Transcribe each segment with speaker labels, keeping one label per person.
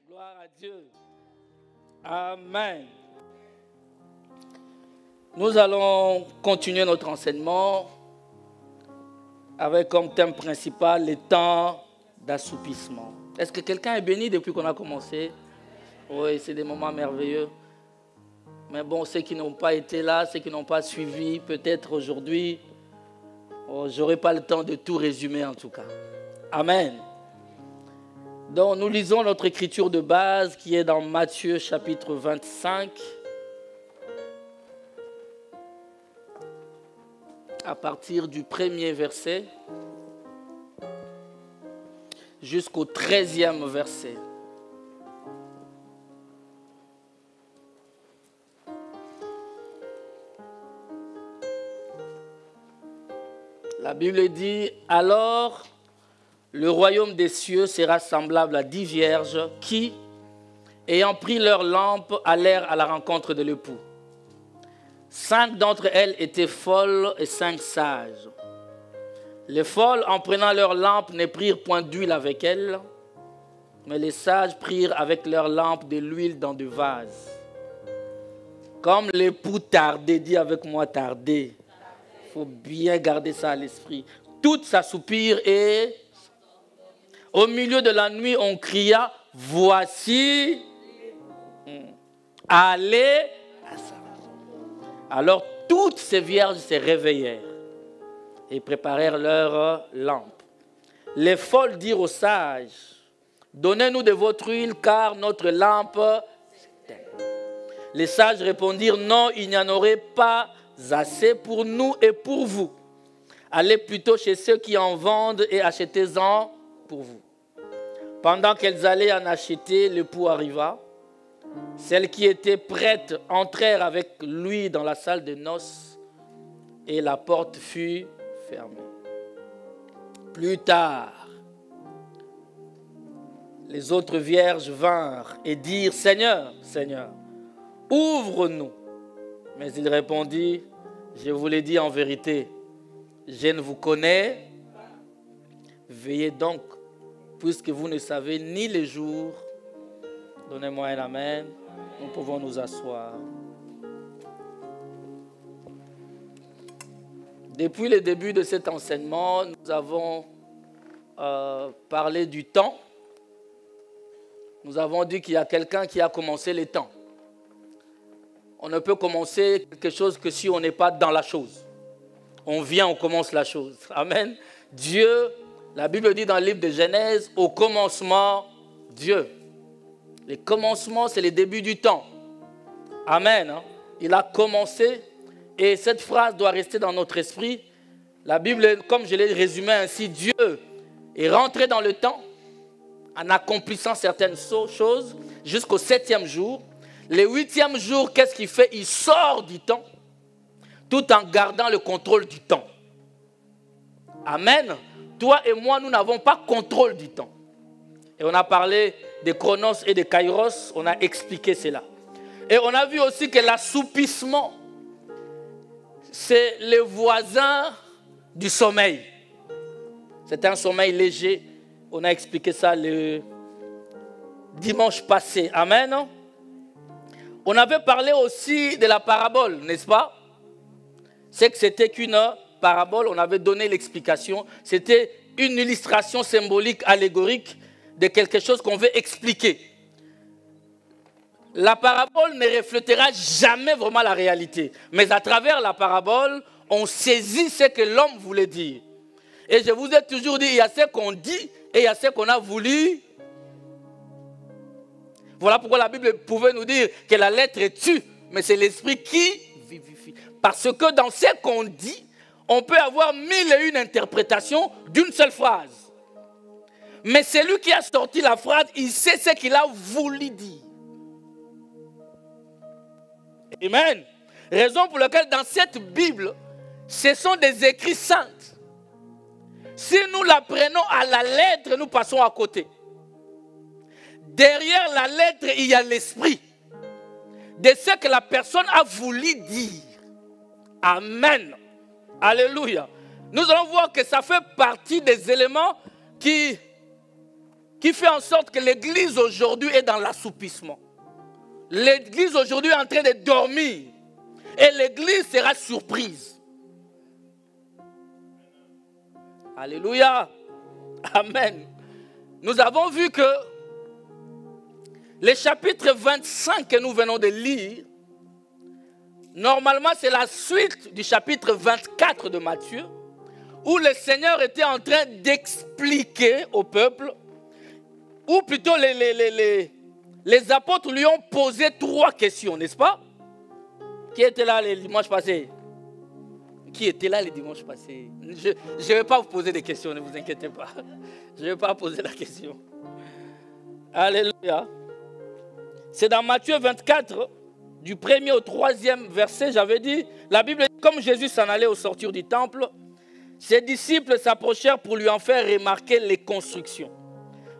Speaker 1: Gloire à Dieu. Amen. Nous allons continuer notre enseignement avec comme thème principal les temps d'assoupissement. Est-ce que quelqu'un est béni depuis qu'on a commencé? Oui, c'est des moments merveilleux. Mais bon, ceux qui n'ont pas été là, ceux qui n'ont pas suivi, peut-être aujourd'hui, je n'aurai pas le temps de tout résumer en tout cas. Amen. Donc nous lisons notre écriture de base qui est dans Matthieu chapitre 25. À partir du 1er verset jusqu'au 13e verset. La Bible dit, alors le royaume des cieux sera semblable à 10 vierges qui, ayant pris leurs lampes, allèrent à la rencontre de l'époux. 5 d'entre elles étaient folles et 5 sages. Les folles, en prenant leurs lampes, ne prirent point d'huile avec elles, mais les sages prirent avec leurs lampes de l'huile dans des vases. Comme l'époux tardait, dis avec moi tardait. Il faut bien garder ça à l'esprit. Toutes s'assoupirent et au milieu de la nuit, on cria, voici, allez à sa maison. Alors toutes ces vierges se réveillèrent et préparèrent leurs lampes. Les folles dirent aux sages, donnez-nous de votre huile car notre lampe s'éteint. Les sages répondirent, non, il n'y en aurait pas assez pour nous et pour vous. Allez plutôt chez ceux qui en vendent et achetez-en pour vous. Pendant qu'elles allaient en acheter, l'époux arriva. Celles qui étaient prêtes entrèrent avec lui dans la salle de noces et la porte fut fermée. Plus tard, les autres vierges vinrent et dirent, Seigneur, Seigneur, ouvre-nous. Mais il répondit, je vous l'ai dit en vérité, je ne vous connais. Veillez donc, puisque vous ne savez ni les jours. Donnez-moi un amen. Nous pouvons nous asseoir. Depuis le début de cet enseignement, nous avons parlé du temps. Nous avons dit qu'il y a quelqu'un qui a commencé les temps. On ne peut commencer quelque chose que si on n'est pas dans la chose. On vient, on commence la chose. Amen. Dieu, la Bible dit dans le livre de Genèse, au commencement, Dieu. Le commencement, c'est le début du temps. Amen. Il a commencé et cette phrase doit rester dans notre esprit. La Bible, comme je l'ai résumé ainsi, Dieu est rentré dans le temps en accomplissant certaines choses jusqu'au 7e jour. Le 8e jour, qu'est-ce qu'il fait? Il sort du temps tout en gardant le contrôle du temps. Amen. Toi et moi, nous n'avons pas contrôle du temps. Et on a parlé de Chronos et de Kairos, on a expliqué cela. Et on a vu aussi que l'assoupissement, c'est le voisin du sommeil. C'est un sommeil léger. On a expliqué ça le dimanche passé. Amen. On avait parlé aussi de la parabole, n'est-ce pas? C'est que c'était qu'une parabole, on avait donné l'explication. C'était une illustration symbolique, allégorique de quelque chose qu'on veut expliquer. La parabole ne reflètera jamais vraiment la réalité. Mais à travers la parabole, on saisit ce que l'homme voulait dire. Et je vous ai toujours dit, il y a ce qu'on dit et il y a ce qu'on a voulu. Voilà pourquoi la Bible pouvait nous dire que la lettre tue, mais c'est l'esprit qui vivifie. Parce que dans ce qu'on dit, on peut avoir 1001 interprétations d'une seule phrase. Mais celui qui a sorti la phrase, il sait ce qu'il a voulu dire. Amen. Raison pour laquelle dans cette Bible, ce sont des écrits saints. Si nous la prenons à la lettre, nous passons à côté. Derrière la lettre, il y a l'esprit de ce que la personne a voulu dire. Amen. Alléluia. Nous allons voir que ça fait partie des éléments qui qui fait en sorte que l'Église aujourd'hui est dans l'assoupissement. L'Église aujourd'hui est en train de dormir. Et l'Église sera surprise. Alléluia. Amen. Nous avons vu que le chapitre 25 que nous venons de lire, normalement c'est la suite du chapitre 24 de Matthieu, où le Seigneur était en train d'expliquer au peuple, ou plutôt les apôtres lui ont posé 3 questions, n'est-ce pas? Qui était là le dimanche passé? Qui était là le dimanche passé? Je ne vais pas vous poser des questions, ne vous inquiétez pas. Je ne vais pas poser la question. Alléluia. C'est dans Matthieu 24, du 1er au 3e verset, j'avais dit, la Bible dit, comme Jésus s'en allait au sortir du temple, ses disciples s'approchèrent pour lui en faire remarquer les constructions.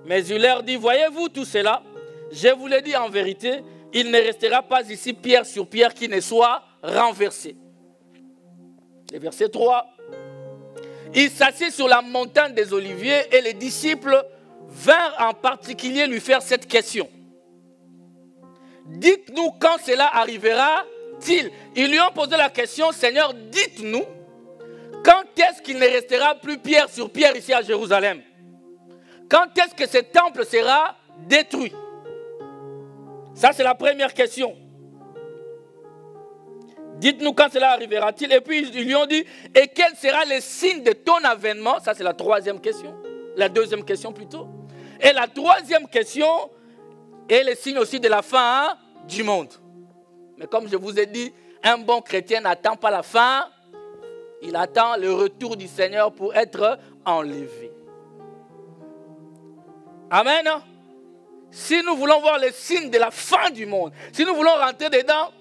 Speaker 1: Mais il leur dit, voyez-vous tout cela? Je vous le dis en vérité, il ne restera pas ici pierre sur pierre qui ne soit renversé. Le verset 3. Il s'assit sur la montagne des Oliviers et les disciples vinrent en particulier lui faire cette question. Dites-nous quand cela arrivera-t-il? Ils lui ont posé la question, Seigneur, dites-nous, quand est-ce qu'il ne restera plus pierre sur pierre ici à Jérusalem? Quand est-ce que ce temple sera détruit? Ça, c'est la première question. Dites-nous quand cela arrivera-t-il? Et puis, ils lui ont dit, et quel sera le signe de ton avènement? Ça, c'est la 3e question. La 2e question plutôt. Et la 3e question est le signe aussi de la fin du monde. Mais comme je vous ai dit, un bon chrétien n'attend pas la fin. Il attend le retour du Seigneur pour être enlevé. Amen. Si nous voulons voir les signes de la fin du monde, si nous voulons rentrer dedans,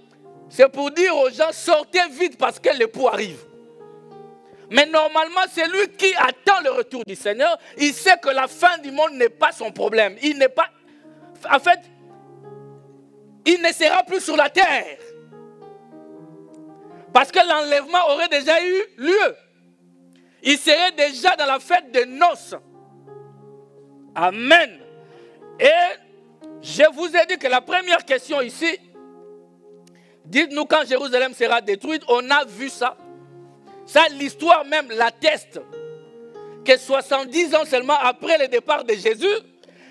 Speaker 1: c'est pour dire aux gens, sortez vite parce que l'époux arrive. Mais normalement, c'est lui qui attend le retour du Seigneur. Il sait que la fin du monde n'est pas son problème. Il n'est pas... En fait, il ne sera plus sur la terre. Parce que l'enlèvement aurait déjà eu lieu. Il serait déjà dans la fête des noces. Amen. Et je vous ai dit que la première question ici, dites-nous quand Jérusalem sera détruite, on a vu ça. Ça, l'histoire même l'atteste. Que 70 ans seulement après le départ de Jésus,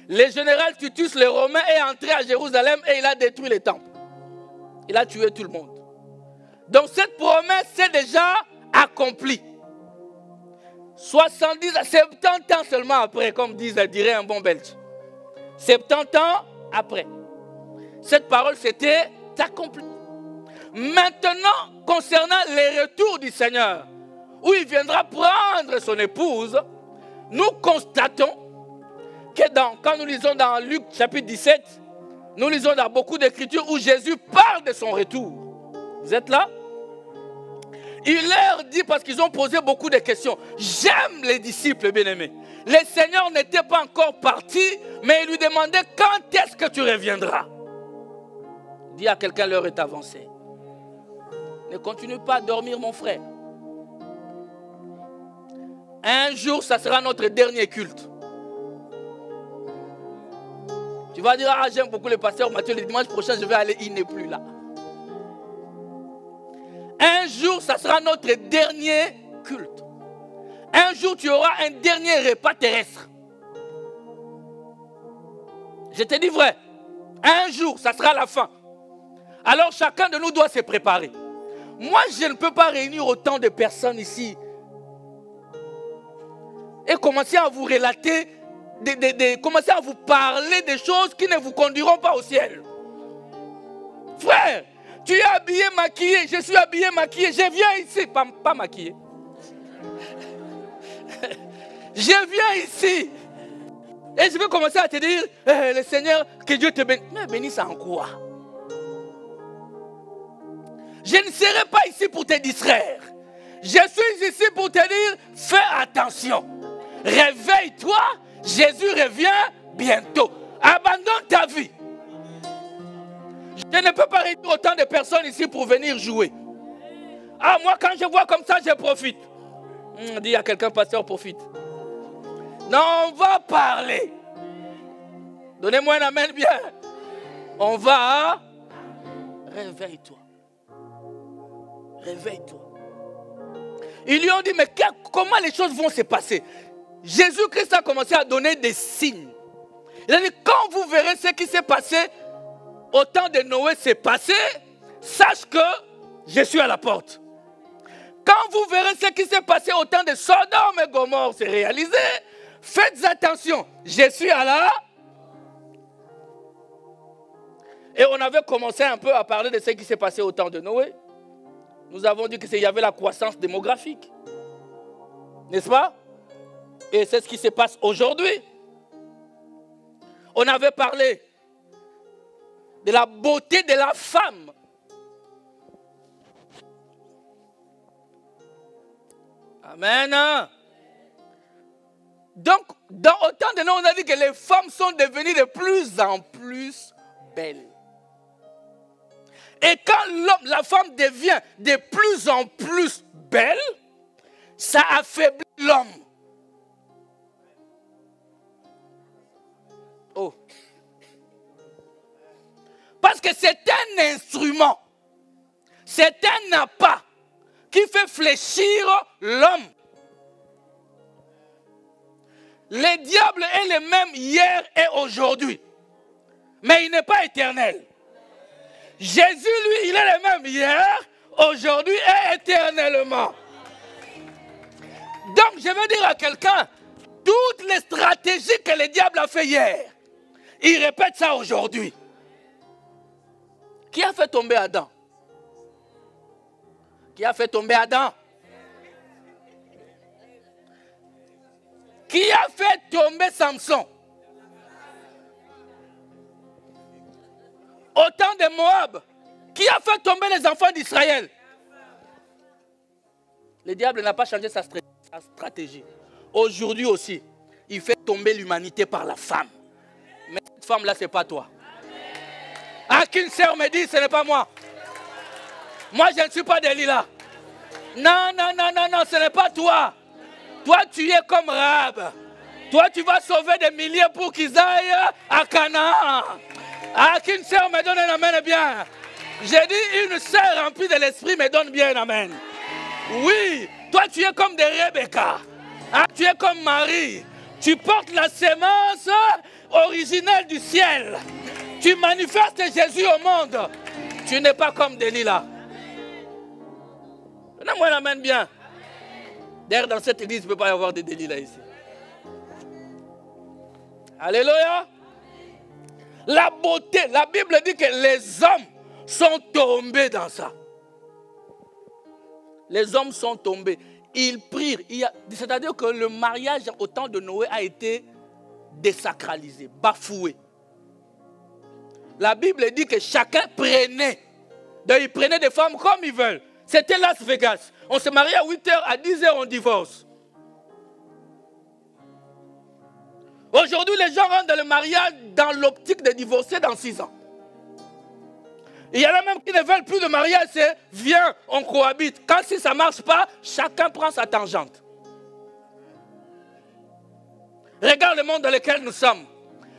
Speaker 1: le général Titus, le Romain, est entré à Jérusalem et il a détruit le temple. Il a tué tout le monde. Donc cette promesse s'est déjà accomplie. 70 à 70 ans seulement après, comme dirait un bon Belge. 70 ans après. Cette parole s'était accomplie. Maintenant, concernant le retour du Seigneur, où il viendra prendre son épouse, nous constatons que quand nous lisons dans Luc chapitre 17, nous lisons dans beaucoup d'écritures où Jésus parle de son retour. Vous êtes là? Il leur dit, parce qu'ils ont posé beaucoup de questions, j'aime les disciples bien-aimés. Le Seigneur n'était pas encore parti, mais il lui demandait quand est-ce que tu reviendras. Dis à quelqu'un, l'heure est avancée. Ne continue pas à dormir, mon frère. Un jour, ça sera notre dernier culte. Tu vas dire, ah, j'aime beaucoup le pasteur Mathieu, le dimanche prochain, je vais aller, il n'est plus là. Un jour, ça sera notre dernier culte. Un jour, tu auras un dernier repas terrestre. Je te dis vrai. Un jour, ça sera la fin. Alors, chacun de nous doit se préparer. Moi, je ne peux pas réunir autant de personnes ici et commencer à vous relater, commencer à vous parler des choses qui ne vous conduiront pas au ciel. Frère, tu es habillé, maquillé, je suis habillé, maquillé, je viens ici, pas maquillé. Je viens ici et je vais commencer à te dire, le Seigneur, que Dieu te bénisse. Mais bénisse en quoi? Je ne serai pas ici pour te distraire. Je suis ici pour te dire, fais attention. Réveille-toi, Jésus revient bientôt. Abandonne ta vie. Je ne peux pas réunir autant de personnes ici pour venir jouer. Ah, moi, quand je vois comme ça, je profite. Dis à quelqu'un, pasteur, profite. Non, on va parler. Donnez-moi un amen bien. On va. Réveille-toi. Réveille-toi. Ils lui ont dit, mais comment les choses vont se passer? Jésus-Christ a commencé à donner des signes. Il a dit, quand vous verrez ce qui s'est passé au temps de Noé s'est passé, sache que je suis à la porte. Quand vous verrez ce qui s'est passé au temps de Sodome et Gomorrhe s'est réalisé, faites attention, je suis à la. Et on avait commencé un peu à parler de ce qui s'est passé au temps de Noé. Nous avons dit qu'il y avait la croissance démographique. N'est-ce pas? Et c'est ce qui se passe aujourd'hui. On avait parlé de la beauté de la femme. Amen. Donc, au temps de Noé, on a dit que les femmes sont devenues de plus en plus belles. Et quand la femme devient de plus en plus belle, ça affaiblit l'homme. Oh. Parce que c'est un instrument, c'est un appât qui fait fléchir l'homme. Le diable est le même hier et aujourd'hui, mais il n'est pas éternel. Jésus, lui, il est le même hier, aujourd'hui et éternellement. Donc, je veux dire à quelqu'un, toutes les stratégies que le diable a fait hier, il répète ça aujourd'hui. Qui a fait tomber Adam? Qui a fait tomber Adam? Qui a fait tomber Samson? Au temps de Moab, qui a fait tomber les enfants d'Israël? Le diable n'a pas changé sa stratégie. Aujourd'hui aussi, il fait tomber l'humanité par la femme. Mais cette femme-là, ce n'est pas toi. Ah, qu'une sœur me dit, ce n'est pas moi. Moi, je ne suis pas Delilah. Non, non, non, non, non, ce n'est pas toi. Toi, tu es comme Rahab. Toi, tu vas sauver des milliers pour qu'ils aillent à Canaan. Ah, qu'une sœur me donne un amen bien. J'ai dit, une sœur remplie de l'esprit me donne bien un amen. Oui, toi, tu es comme des Rebecca. Ah, tu es comme Marie. Tu portes la sémence originelle du ciel. Tu manifestes Jésus au monde. Tu n'es pas comme Delilah. Donnez-moi un amen bien. D'ailleurs, dans cette église, il ne peut pas y avoir de Delilah ici. Alléluia. La beauté, la Bible dit que les hommes sont tombés dans ça. Les hommes sont tombés. Ils prirent. C'est-à-dire que le mariage au temps de Noé a été désacralisé, bafoué. La Bible dit que chacun prenait. Donc ils prenaient des femmes comme ils veulent. C'était Las Vegas. On se marie à 8h, à 10h on divorce. Aujourd'hui, les gens rentrent dans le mariage dans l'optique de divorcer dans 6 ans. Il y en a même qui ne veulent plus de mariage, c'est viens, on cohabite. Quand si ça ne marche pas, chacun prend sa tangente. Regarde le monde dans lequel nous sommes.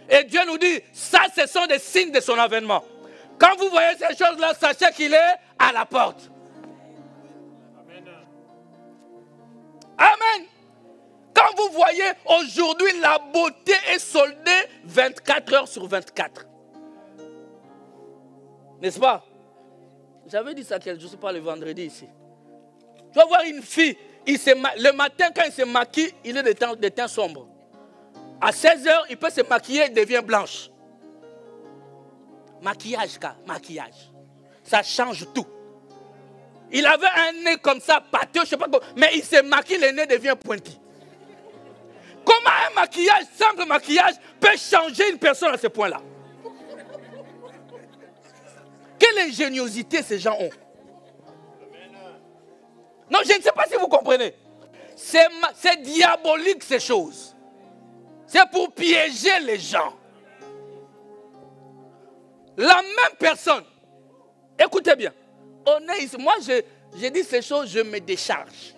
Speaker 1: Et Dieu nous dit, ça ce sont des signes de son avènement. Quand vous voyez ces choses-là, sachez qu'il est à la porte. Amen. Quand vous voyez aujourd'hui, la beauté est soldée 24 heures sur 24. N'est-ce pas? J'avais dit ça je ne sais pas, le vendredi ici. Tu vas voir une fille, le matin quand il se maquille, il est de teint sombre. À 16 heures, il peut se maquiller, il devient blanche. Maquillage, maquillage. Ça change tout. Il avait un nez comme ça, pâteux, je ne sais pas comment, mais il se maquille, le nez devient pointu. Comment un maquillage, simple maquillage, peut changer une personne à ce point-là? Quelle ingéniosité ces gens ont. Non, je ne sais pas si vous comprenez. C'est diabolique ces choses. C'est pour piéger les gens. La même personne. Écoutez bien. On est ici. Moi, je dis ces choses, je me décharge.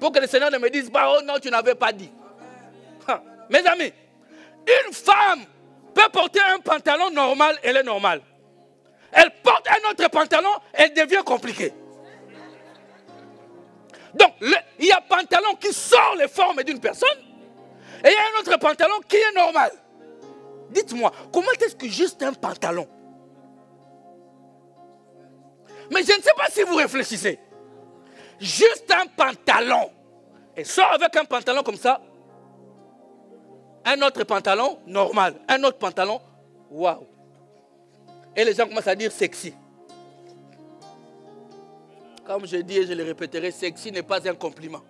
Speaker 1: Pour que le Seigneur ne me dise pas, oh non, tu n'avais pas dit. Mes amis, une femme peut porter un pantalon normal, elle est normale. Elle porte un autre pantalon, elle devient compliquée. Donc, il y a un pantalon qui sort les formes d'une personne et il y a un autre pantalon qui est normal. Dites-moi, comment est-ce que juste un pantalon? Mais je ne sais pas si vous réfléchissez. Juste un pantalon. Et sort avec un pantalon comme ça. Un autre pantalon normal. Un autre pantalon, waouh. Et les gens commencent à dire sexy. Comme je dis et je le répéterai, sexy n'est pas un compliment.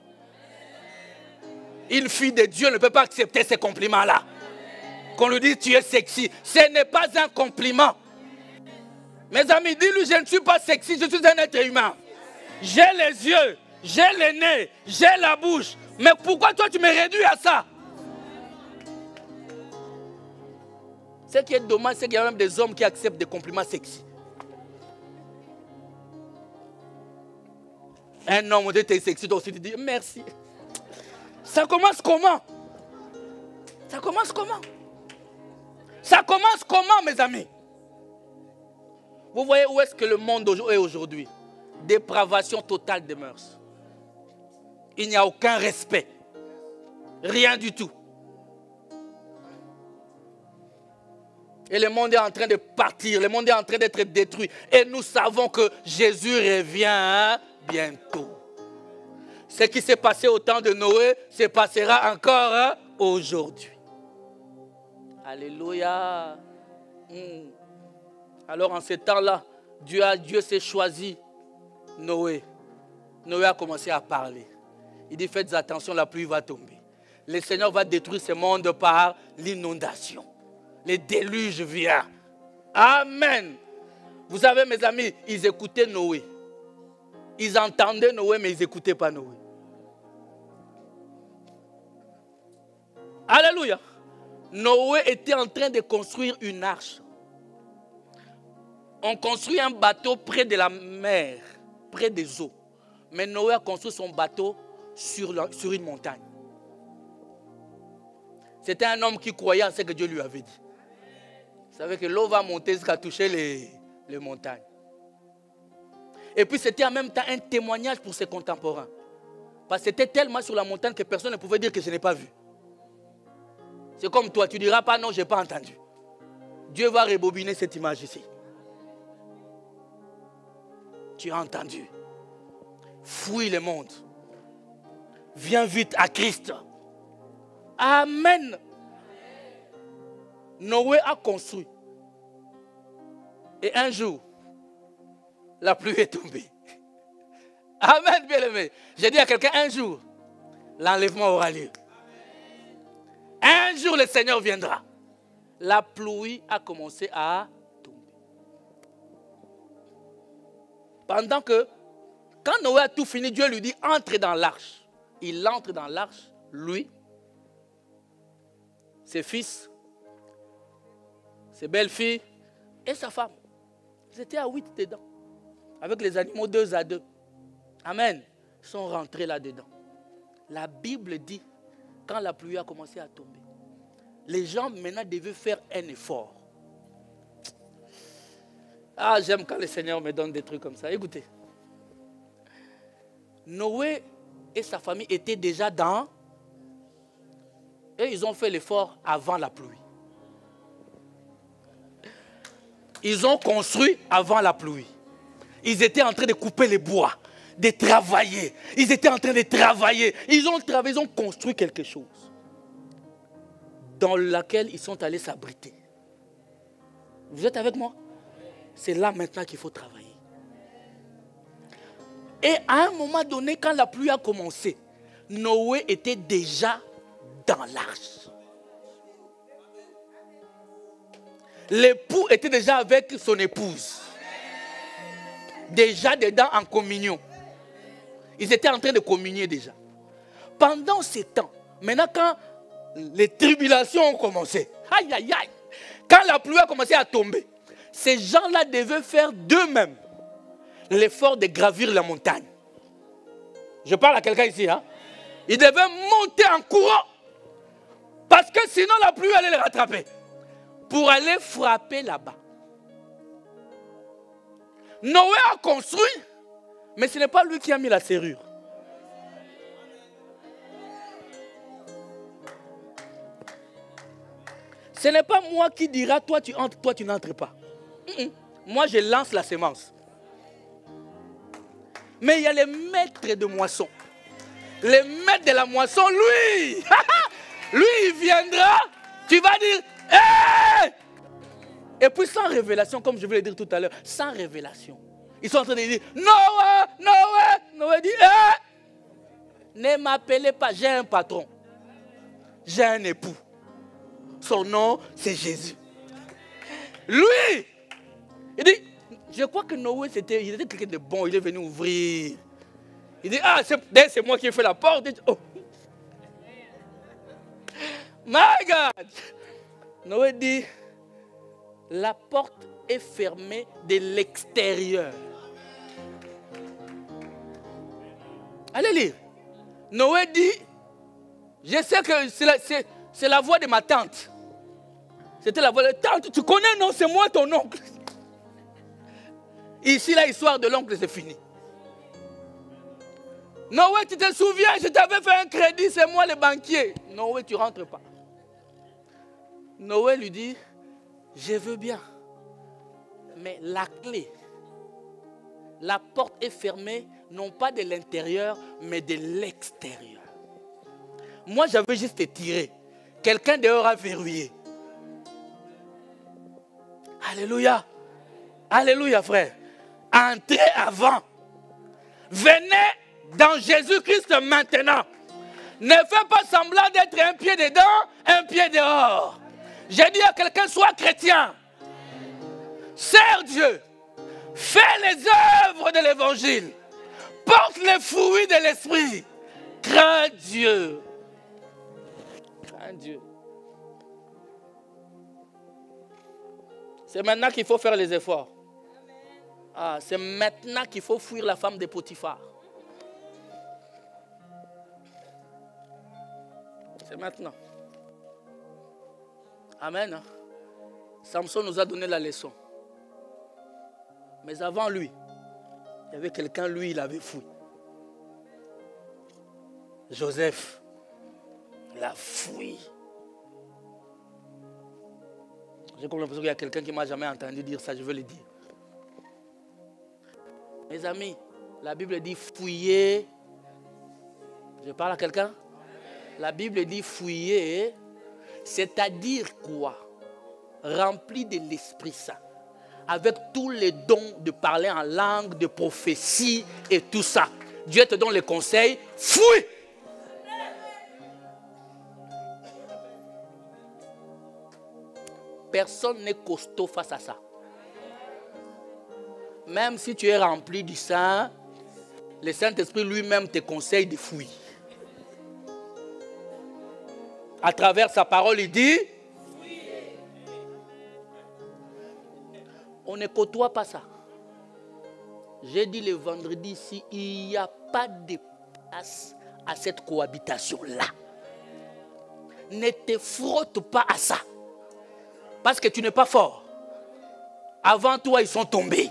Speaker 1: Une fille de Dieu ne peut pas accepter ces compliments-là. Qu'on lui dise tu es sexy, ce n'est pas un compliment. Mes amis, dis-lui je ne suis pas sexy, je suis un être humain. J'ai les yeux, j'ai le nez, j'ai la bouche. Mais pourquoi toi tu me réduis à ça? Ce qui est dommage, c'est qu'il y a même des hommes qui acceptent des compliments sexy. Un homme dit t'es sexy, donc il dit merci. Ça commence comment? Ça commence comment? Ça commence comment, mes amis? Vous voyez où est-ce que le monde est aujourd'hui? Dépravation totale des mœurs. Il n'y a aucun respect. Rien du tout. Et le monde est en train de partir. Le monde est en train d'être détruit. Et nous savons que Jésus revient bientôt. Ce qui s'est passé au temps de Noé se passera encore aujourd'hui. Alléluia. Alors en ce temps-là, Dieu s'est choisi Noé. Noé a commencé à parler. Il dit faites attention, la pluie va tomber. Le Seigneur va détruire ce monde par l'inondation. Le déluge vient. Amen. Vous savez mes amis, ils écoutaient Noé. Ils entendaient Noé mais ils n'écoutaient pas Noé. Alléluia. Noé était en train de construire une arche. On construit un bateau près de la mer, près des eaux. Mais Noé a construit son bateau sur une montagne. C'était un homme qui croyait en ce que Dieu lui avait dit. Vous savez que l'eau va monter jusqu'à toucher les montagnes. Et puis c'était en même temps un témoignage pour ses contemporains. Parce que c'était tellement sur la montagne que personne ne pouvait dire que je n'ai pas vu. C'est comme toi, tu ne diras pas non, je n'ai pas entendu. Dieu va rebobiner cette image ici. Tu as entendu. Fuis le monde. Viens vite à Christ. Amen. Noé a construit. Et un jour, la pluie est tombée. Amen, bien-aimé. J'ai dit à quelqu'un, un jour, l'enlèvement aura lieu. Un jour, le Seigneur viendra. La pluie a commencé à tomber. Pendant que, quand Noé a tout fini, Dieu lui dit, entre dans l'arche. Il entre dans l'arche, lui, ses fils, ses belles-filles et sa femme. Ils étaient à 8 dedans. Avec les animaux 2 à 2. Amen. Ils sont rentrés là-dedans. La Bible dit, quand la pluie a commencé à tomber, les gens maintenant devaient faire un effort. Ah, j'aime quand le Seigneur me donne des trucs comme ça. Écoutez. Noé et sa famille étaient déjà dans... Et ils ont fait l'effort avant la pluie. Ils ont construit avant la pluie. Ils étaient en train de couper les bois, de travailler. Ils étaient en train de travailler. Ils ont construit quelque chose dans lequel ils sont allés s'abriter. Vous êtes avec moi? C'est là maintenant qu'il faut travailler. Et à un moment donné, quand la pluie a commencé, Noé était déjà dans l'arche. L'époux était déjà avec son épouse. Déjà dedans en communion. Ils étaient en train de communier déjà. Pendant ce temps, maintenant quand les tribulations ont commencé, aïe aïe aïe, quand la pluie a commencé à tomber, ces gens-là devaient faire d'eux-mêmes l'effort de gravir la montagne. Je parle à quelqu'un ici. Hein? Ils devaient monter en courant. Parce que sinon la pluie allait les rattraper. pour aller frapper là-bas. Noé a construit, mais ce n'est pas lui qui a mis la serrure. Ce n'est pas moi qui dira, toi tu entres, toi tu n'entres pas. Moi je lance la semence. Mais il y a les maîtres de moisson. Les maîtres de la moisson, lui, lui il viendra, tu vas dire, hé! Et puis sans révélation, comme je vais le dire tout à l'heure, sans révélation. Ils sont en train de dire, Noé, Noé, Noé dit, hé! Ne m'appelez pas, j'ai un patron. J'ai un époux. Son nom, c'est Jésus. Lui, il dit, je crois que Noé, il était quelqu'un de bon, il est venu ouvrir. Il dit, ah, c'est moi qui ai fait la porte. Il dit, oh. My God. Noé dit, la porte est fermée de l'extérieur. Allez lire. Noé dit, je sais que c'est la voix de ma tante. C'était la voix de tante. Tu connais, non? C'est moi ton oncle. Ici, l'histoire de l'oncle, c'est fini. Noé, tu te souviens, je t'avais fait un crédit, c'est moi le banquier. Noé, tu ne rentres pas. Noé lui dit, je veux bien. Mais la clé, la porte est fermée, non pas de l'intérieur, mais de l'extérieur. Moi, j'avais juste tiré. Quelqu'un dehors a verrouillé. Alléluia. Alléluia, frère. Entrez avant. Venez dans Jésus-Christ maintenant. Ne fais pas semblant d'être un pied dedans, un pied dehors. J'ai dit à quelqu'un, sois chrétien. Sers Dieu. Fais les œuvres de l'évangile. Porte les fruits de l'esprit. Crains Dieu. Crains Dieu. C'est maintenant qu'il faut faire les efforts. Ah, c'est maintenant qu'il faut fuir la femme de Potiphar. C'est maintenant. Amen. Samson nous a donné la leçon. Mais avant lui, il y avait quelqu'un, lui, il avait fui. Joseph, il a fui. J'ai comme l'impression qu'il y a quelqu'un qui ne m'a jamais entendu dire ça, je veux le dire. Mes amis, la Bible dit fouiller. Je parle à quelqu'un? La Bible dit fouiller, c'est-à-dire quoi? Rempli de l'Esprit Saint. Avec tous les dons de parler en langue, de prophétie et tout ça. Dieu te donne les conseils, fouille. Personne n'est costaud face à ça. Même si tu es rempli du Saint, le Saint-Esprit lui-même te conseille de fouiller. À travers sa parole, il dit, on ne côtoie pas ça. J'ai dit le vendredi ici, il n'y a pas de place à cette cohabitation-là. Ne te frotte pas à ça. Parce que tu n'es pas fort. Avant toi, ils sont tombés.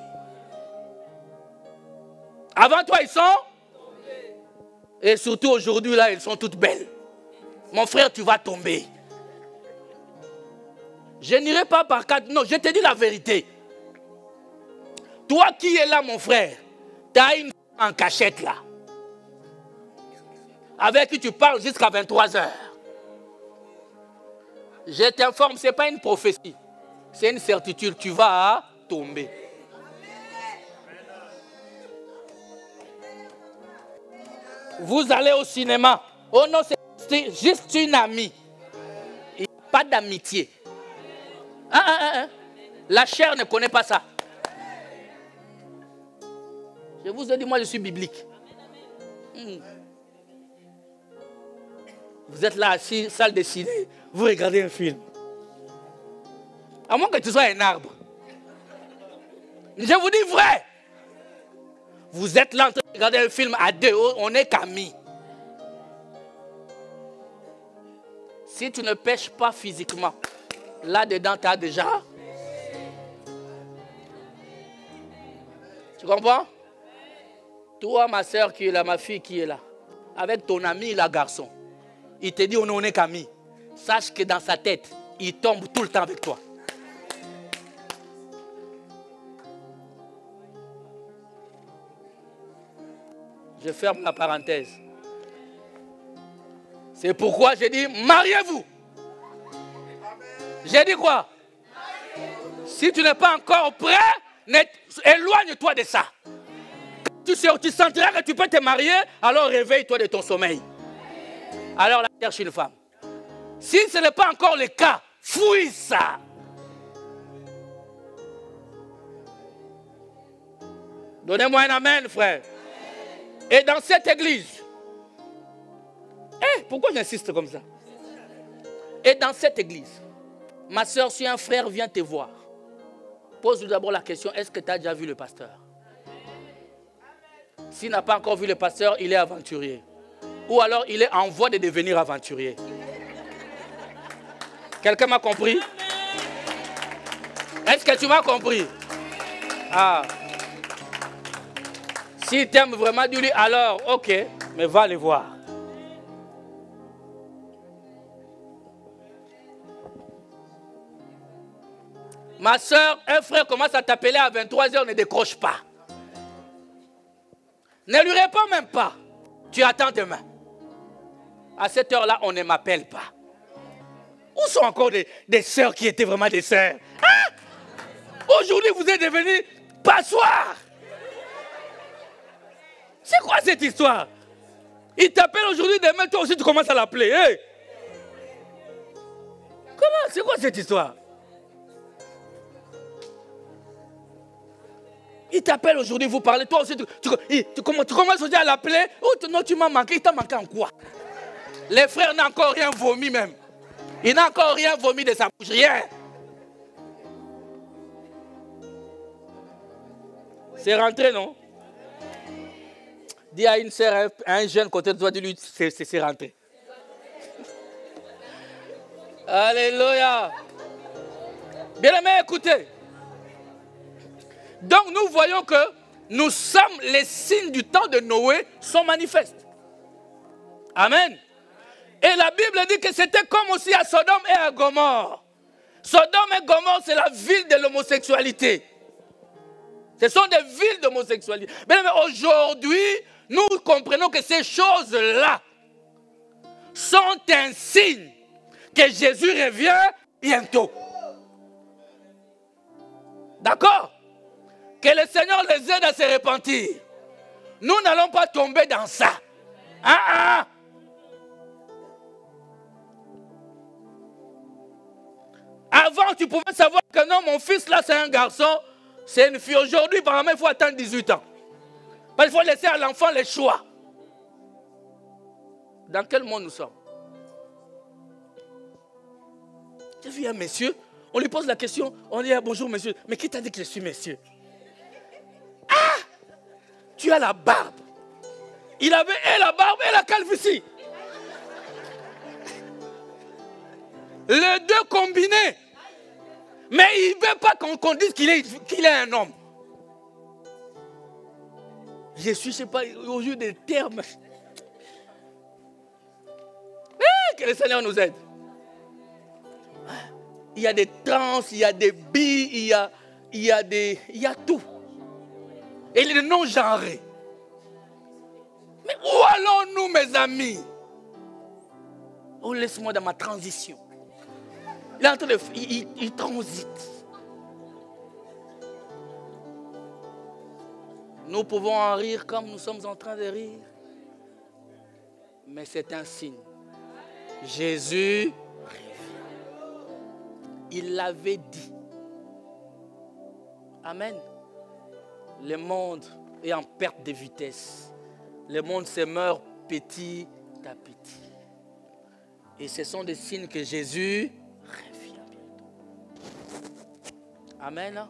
Speaker 1: Avant toi, ils sont tombés. Et surtout aujourd'hui, là, elles sont toutes belles. Mon frère, tu vas tomber. Je n'irai pas par quatre. Non, je te dis la vérité. Toi qui es là, mon frère, tu as une en cachette là. Avec qui tu parles jusqu'à 23h. Je t'informe, ce n'est pas une prophétie. C'est une certitude. Tu vas tomber. Vous allez au cinéma. Oh non, c'est juste une amie. Il n'y a pas d'amitié. La chair ne connaît pas ça. Je vous ai dit, moi je suis biblique. Vous êtes là assis, salle de ciné, vous regardez un film. À moins que tu sois un arbre. Je vous dis vrai. Vous êtes là en train de regarder un film à deux, on est qu'amis. Si tu ne pêches pas physiquement, Là-dedans, tu as déjà. Tu comprends? Toi, ma soeur qui est là, ma fille qui est là, avec ton ami, la garçon, il te dit on est qu'amis. Sache que dans sa tête, il tombe tout le temps avec toi. Je ferme la parenthèse. C'est pourquoi j'ai dit mariez-vous. J'ai dit quoi? Si tu n'es pas encore prêt, éloigne-toi de ça. Tu sentiras que tu peux te marier, alors réveille-toi de ton sommeil. Alors la cherche une femme. Si ce n'est pas encore le cas, fouille ça. Donnez-moi un amen, frère. Et dans cette église, pourquoi j'insiste comme ça? Et dans cette église, ma soeur, si un frère vient te voir, pose-lui d'abord la question, est-ce que tu as déjà vu le pasteur? S'il n'a pas encore vu le pasteur, il est aventurier. Ou alors il est en voie de devenir aventurier. Quelqu'un m'a compris? Est-ce que tu m'as compris? Ah. S'il t'aime vraiment, dis-lui alors, ok, mais va le voir. Ma soeur, un frère commence à t'appeler à 23h, ne décroche pas. Ne lui réponds même pas. Tu attends demain. À cette heure-là, on ne m'appelle pas. Où sont encore des sœurs qui étaient vraiment des sœurs? Hein? Aujourd'hui, vous êtes devenus passoires. C'est quoi cette histoire? Il t'appelle aujourd'hui, demain, toi aussi, tu commences à l'appeler. Hey! Comment? C'est quoi cette histoire? Il t'appelle aujourd'hui, vous parlez, toi aussi, tu commences aussi à l'appeler. Oh, non, tu m'as manqué. Il t'a manqué en quoi? Les frères n'ont encore rien vomi même. Il n'a encore rien vomi de sa bouche, rien. C'est rentré, non? Dis à une sœur, à un jeune côté de toi, dis-lui, c'est rentré. Alléluia. Bien-aimés, écoutez. Donc nous voyons que nous sommes, les signes du temps de Noé sont manifestes. Amen. Et la Bible dit que c'était comme aussi à Sodome et à Gomorrhe. Sodome et Gomorrhe, c'est la ville de l'homosexualité. Ce sont des villes d'homosexualité. Mais aujourd'hui, nous comprenons que ces choses-là sont un signe que Jésus revient bientôt. D'accord? Que le Seigneur les aide à se repentir. Nous n'allons pas tomber dans ça. Avant, tu pouvais savoir que non, mon fils là, c'est un garçon, c'est une fille. Aujourd'hui, apparemment, il faut attendre 18 ans. Parce qu'il faut laisser à l'enfant les choix. Dans quel monde nous sommes? J'ai vu un monsieur, on lui pose la question, on dit bonjour monsieur, mais qui t'a dit que je suis monsieur? Ah! Tu as la barbe. Il avait et la barbe et la calvitie. Les deux combinés. Mais il ne veut pas qu'on dise qu'il est un homme. Je suis, je ne sais pas, au jeu des termes. Que le Seigneur nous aide. Il y a des trans, il y a des bi, il y a tout. Et les non-genrés. Mais où allons-nous, mes amis? Oh, laisse-moi dans ma transition. Il est en train de... Il transite. Nous pouvons en rire comme nous sommes en train de rire. Mais c'est un signe. Jésus revient. Il l'avait dit. Amen. Le monde est en perte de vitesse. Le monde se meurt petit à petit. Et ce sont des signes que Jésus revient bientôt. Amen.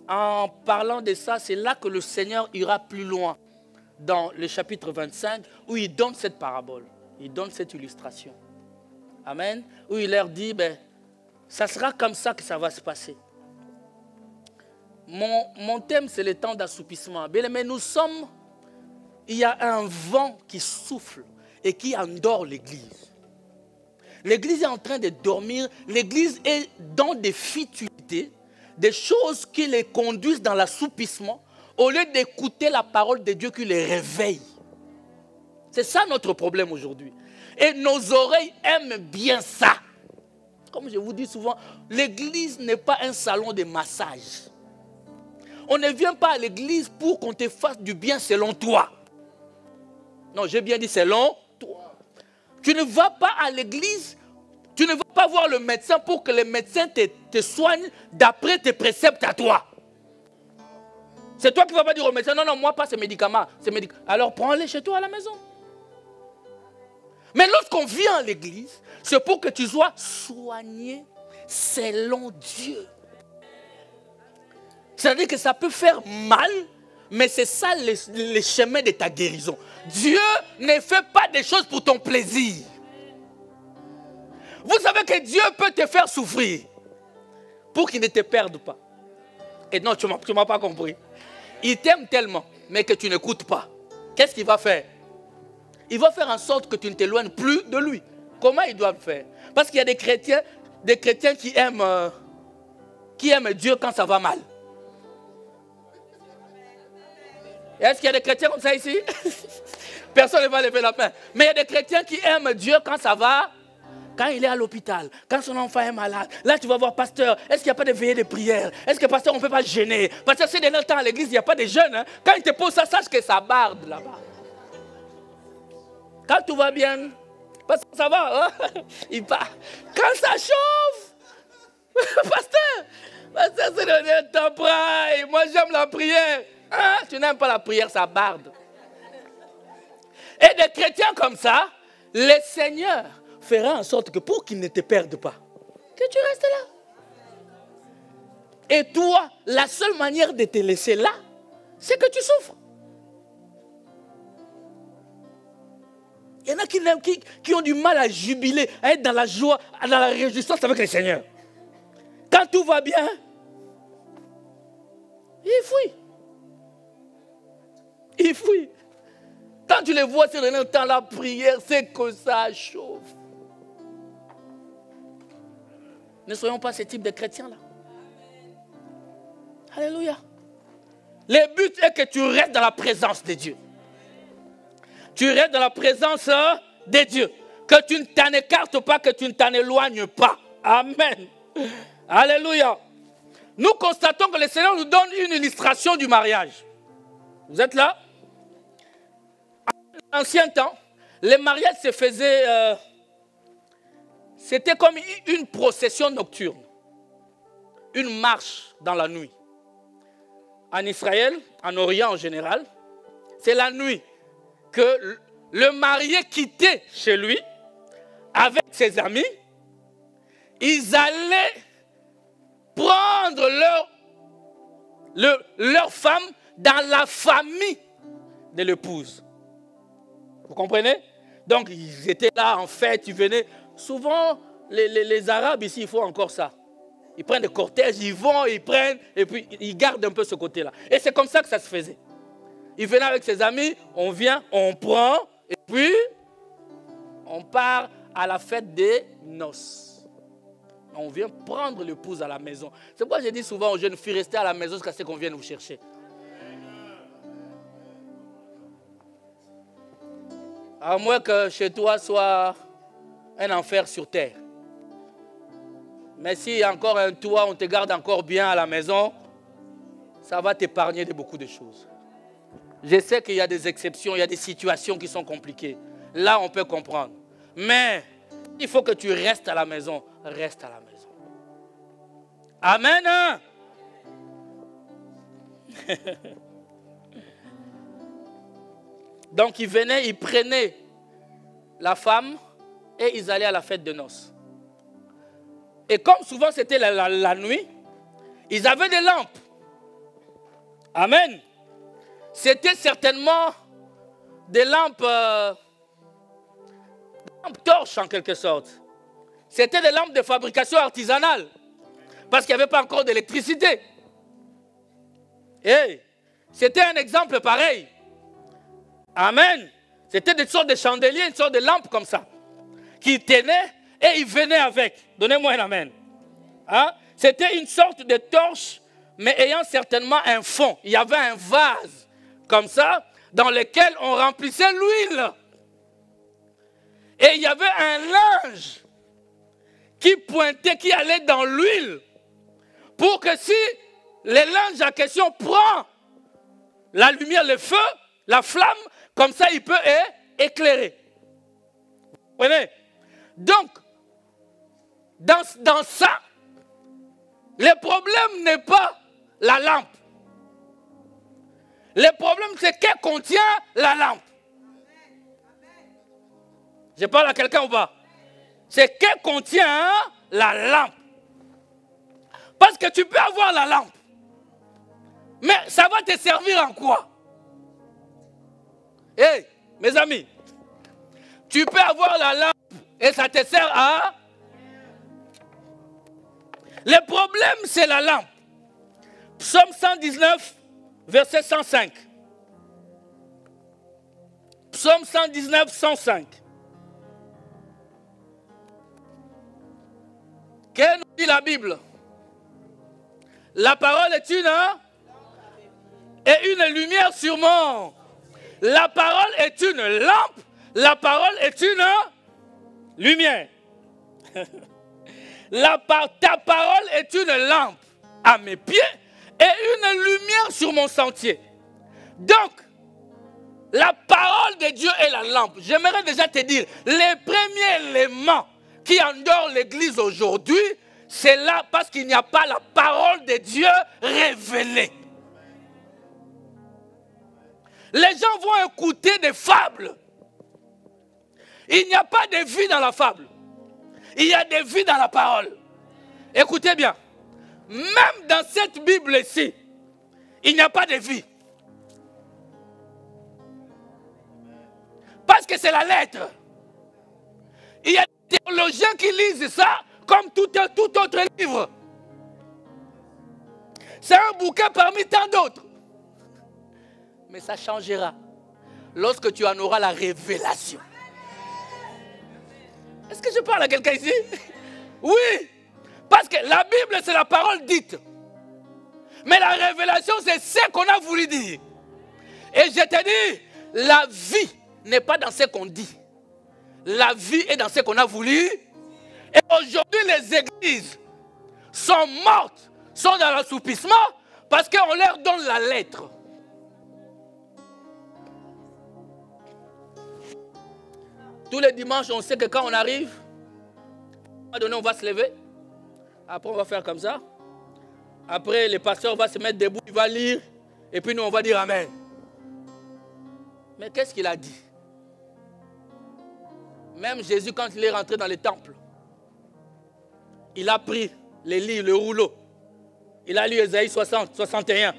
Speaker 1: En parlant de ça, c'est là que le Seigneur ira plus loin. Dans le chapitre 25, où il donne cette parabole. Il donne cette illustration. Amen. Où il leur dit, ben, ça sera comme ça que ça va se passer. Mon thème, c'est le temps d'assoupissement. Bien, mais nous sommes, il y a un vent qui souffle et qui endort l'Église. L'Église est en train de dormir. L'Église est dans des futilités, des choses qui les conduisent dans l'assoupissement, au lieu d'écouter la parole de Dieu qui les réveille. C'est ça notre problème aujourd'hui. Et nos oreilles aiment bien ça. Comme je vous dis souvent, l'Église n'est pas un salon de massage. On ne vient pas à l'église pour qu'on te fasse du bien selon toi. Non, j'ai bien dit selon toi. Tu ne vas pas à l'église, tu ne vas pas voir le médecin pour que le médecin te soigne d'après tes préceptes à toi. C'est toi qui ne vas pas dire au médecin, non, non, moi pas ces médicaments. Alors prends-les chez toi à la maison. Mais lorsqu'on vient à l'église, c'est pour que tu sois soigné selon Dieu. C'est-à-dire que ça peut faire mal, mais c'est ça le chemin de ta guérison. Dieu ne fait pas des choses pour ton plaisir. Vous savez que Dieu peut te faire souffrir pour qu'il ne te perde pas. Et non, tu ne m'as pas compris. Il t'aime tellement, mais que tu n'écoutes pas. Qu'est-ce qu'il va faire? Il va faire en sorte que tu ne t'éloignes plus de lui. Comment il doit faire? Parce qu'il y a des chrétiens qui aiment Dieu quand ça va mal. Est-ce qu'il y a des chrétiens comme ça ici? Personne ne va lever la main. Mais il y a des chrétiens qui aiment Dieu quand ça va, quand il est à l'hôpital, quand son enfant est malade. Là, tu vas voir, pasteur, est-ce qu'il n'y a pas de veillée de prière? Est-ce que, pasteur, on ne peut pas gêner? Parce que c'est de notre temps à l'église, il n'y a pas de jeunes. Hein? Quand il te pose ça, sache que ça barde là-bas. Quand tout va bien, parce que ça va, hein? Il part. Quand ça chauffe, pasteur, c'est le temps praille. Moi, j'aime la prière. Hein? Tu n'aimes pas la prière, ça barde. Et des chrétiens comme ça, le Seigneur fera en sorte que pour qu'ils ne te perdent pas, que tu restes là. Et toi, la seule manière de te laisser là, c'est que tu souffres. Il y en a qui ont du mal à jubiler, à être dans la joie, dans la réjouissance avec le Seigneur. Quand tout va bien, il fuit. Il fuit. Quand tu les vois sur le temps la prière, c'est que ça chauffe. Ne soyons pas ce type de chrétiens-là. Alléluia. Le but est que tu restes dans la présence de Dieu. Tu restes dans la présence de Dieu. Que tu ne t'en écartes pas, que tu ne t'en éloignes pas. Amen. Alléluia. Nous constatons que le Seigneur nous donne une illustration du mariage. Vous êtes là? En ancien temps, les mariages se faisaient... c'était comme une procession nocturne. Une marche dans la nuit. En Israël, en Orient en général, c'est la nuit que le marié quittait chez lui avec ses amis. Ils allaient prendre leur femme dans la famille de l'épouse. Vous comprenez? Donc, ils étaient là en fête, ils venaient. Souvent, les Arabes ici, ils font encore ça. Ils prennent des cortèges, ils vont, ils prennent, et puis ils gardent un peu ce côté-là. Et c'est comme ça que ça se faisait. Il venait avec ses amis, on vient, on prend, et puis on part à la fête des noces. On vient prendre l'épouse à la maison. C'est pourquoi je dis souvent aux jeunes filles, restez à la maison jusqu'à ce qu'on vienne vous chercher. À moins que chez toi soit un enfer sur terre. Mais s'il y a encore un toit, on te garde encore bien à la maison, ça va t'épargner de beaucoup de choses. Je sais qu'il y a des exceptions, il y a des situations qui sont compliquées. Là, on peut comprendre. Mais il faut que tu restes à la maison. Reste à la maison. Amen. Hein? Donc, ils venaient, ils prenaient la femme et ils allaient à la fête de noces. Et comme souvent c'était la nuit, ils avaient des lampes. Amen. C'était certainement des lampes torches en quelque sorte. C'était des lampes de fabrication artisanale. Parce qu'il n'y avait pas encore d'électricité. Et c'était un exemple pareil. Amen. C'était des sortes de chandeliers, une sorte de lampe comme ça. Qui tenaient et ils venaient avec. Donnez-moi un amen. Hein? C'était une sorte de torche, mais ayant certainement un fond. Il y avait un vase comme ça, dans lequel on remplissait l'huile. Et il y avait un linge qui pointait, qui allait dans l'huile, pour que si le linge en question prend la lumière, le feu, la flamme, comme ça il peut éclairer. Vous comprenez? Donc, dans ça, le problème n'est pas la lampe. Le problème, c'est qu'elle contient la lampe. Je parle à quelqu'un ou pas? C'est qu'elle contient la lampe. Parce que tu peux avoir la lampe. Mais ça va te servir en quoi? Hey, mes amis, tu peux avoir la lampe et ça te sert à... Le problème, c'est la lampe. Psaume 119, verset 105. Psaume 119, 105. Qu'est-ce que nous dit la Bible? La parole est une et une lumière sur mon. La parole est une lampe. La parole est une lumière. Ta parole est une lampe à mes pieds et une lumière sur mon sentier. Donc, la parole de Dieu est la lampe. J'aimerais déjà te dire, les premiers éléments qui endort l'église aujourd'hui, c'est là parce qu'il n'y a pas la parole de Dieu révélée. Les gens vont écouter des fables. Il n'y a pas de vie dans la fable. Il y a des vies dans la parole. Écoutez bien. Même dans cette Bible-ci, il n'y a pas de vie. Parce que c'est la lettre. Il y a des théologiens qui lisent ça comme tout autre livre. C'est un bouquin parmi tant d'autres. Mais ça changera lorsque tu en auras la révélation. Est-ce que je parle à quelqu'un ici? Oui. Parce que la Bible, c'est la parole dite. Mais la révélation, c'est ce qu'on a voulu dire. Et je te dis, la vie n'est pas dans ce qu'on dit. La vie est dans ce qu'on a voulu. Et aujourd'hui, les églises sont mortes, sont dans l'assoupissement parce qu'on leur donne la lettre. Tous les dimanches, on sait que quand on arrive, à un moment donné, on va se lever. Après, on va faire comme ça. Après, le pasteur va se mettre debout, il va lire. Et puis nous, on va dire Amen. Mais qu'est-ce qu'il a dit? Même Jésus, quand il est rentré dans le temple, il a pris les livres, le rouleau. Il a lu Ésaïe 60, 61.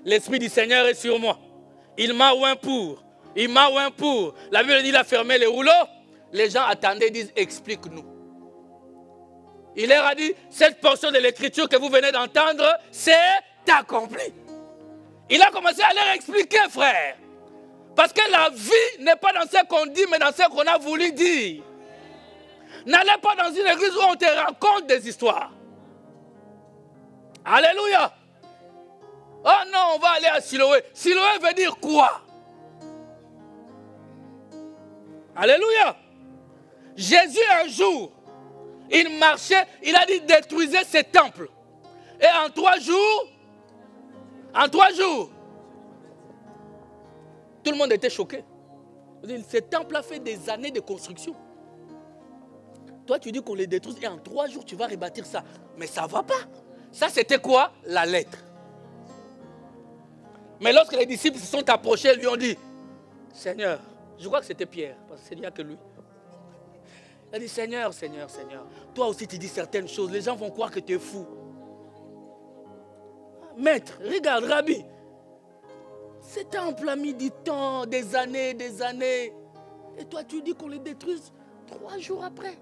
Speaker 1: L'Esprit du Seigneur est sur moi. Il m'a oint pour. Il m'a oint pour. La Bible dit qu'il a fermé les rouleaux. Les gens attendaient et disent, explique-nous. Il leur a dit, cette portion de l'écriture que vous venez d'entendre, c'est accompli. Il a commencé à leur expliquer, frère. Parce que la vie n'est pas dans ce qu'on dit, mais dans ce qu'on a voulu dire. N'allez pas dans une église où on te raconte des histoires. Alléluia. Oh non, on va aller à Siloé. Siloé veut dire quoi? Alléluia. Jésus, un jour, il marchait, il a dit détruisez ces temples. Et en 3 jours, tout le monde était choqué. Ce temple a fait des années de construction. Toi, tu dis qu'on les détruise et en 3 jours, tu vas rebâtir ça. Mais ça ne va pas. Ça, c'était quoi? La lettre. Mais lorsque les disciples se sont approchés, lui ont dit, Seigneur, je crois que c'était Pierre, parce que il n'y a que lui. Il a dit, Seigneur, Seigneur, Seigneur, toi aussi tu dis certaines choses, les gens vont croire que tu es fou. Maître, regarde, Rabbi, ce temple a mis du temps, des années, et toi tu dis qu'on les détruise 3 jours après.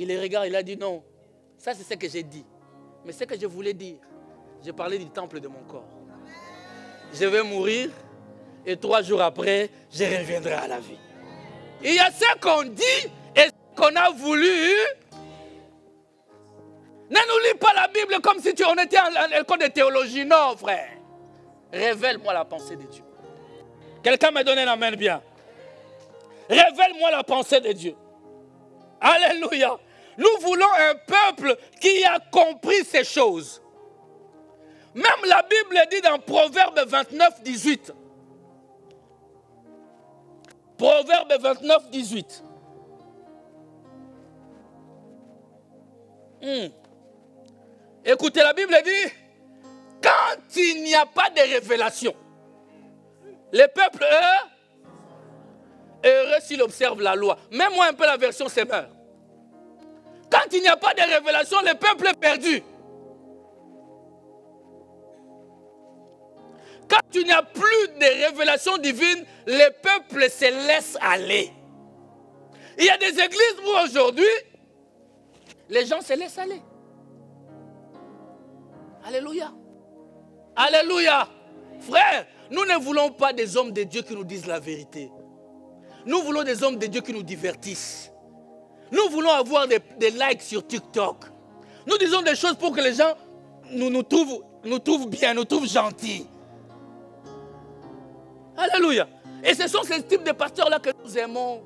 Speaker 1: Il les regarde, il a dit non. Ça, c'est ce que j'ai dit. Mais ce que je voulais dire, j'ai parlé du temple de mon corps. Je vais mourir et 3 jours après, je reviendrai à la vie. Il y a ce qu'on dit et ce qu'on a voulu. Ne nous lis pas la Bible comme si on était en école de théologie. Non, frère. Révèle-moi la pensée de Dieu. Quelqu'un me donne la main bien. Révèle-moi la pensée de Dieu. Alléluia. Nous voulons un peuple qui a compris ces choses. Même la Bible dit dans Proverbe 29, 18. Proverbe 29, 18. Écoutez, la Bible dit, quand il n'y a pas de révélation, les peuples, heureux s'ils observent la loi. Même moi un peu la version Semeur. Quand il n'y a pas de révélation, le peuple est perdu. Quand il n'y a plus de révélation divine, le peuple se laisse aller. Il y a des églises où aujourd'hui, les gens se laissent aller. Alléluia. Alléluia. Frère, nous ne voulons pas des hommes de Dieu qui nous disent la vérité. Nous voulons des hommes de Dieu qui nous divertissent. Nous voulons avoir des likes sur TikTok. Nous disons des choses pour que les gens nous trouvent bien, nous trouvent gentils. Alléluia. Et ce sont ces types de pasteurs-là que nous aimons.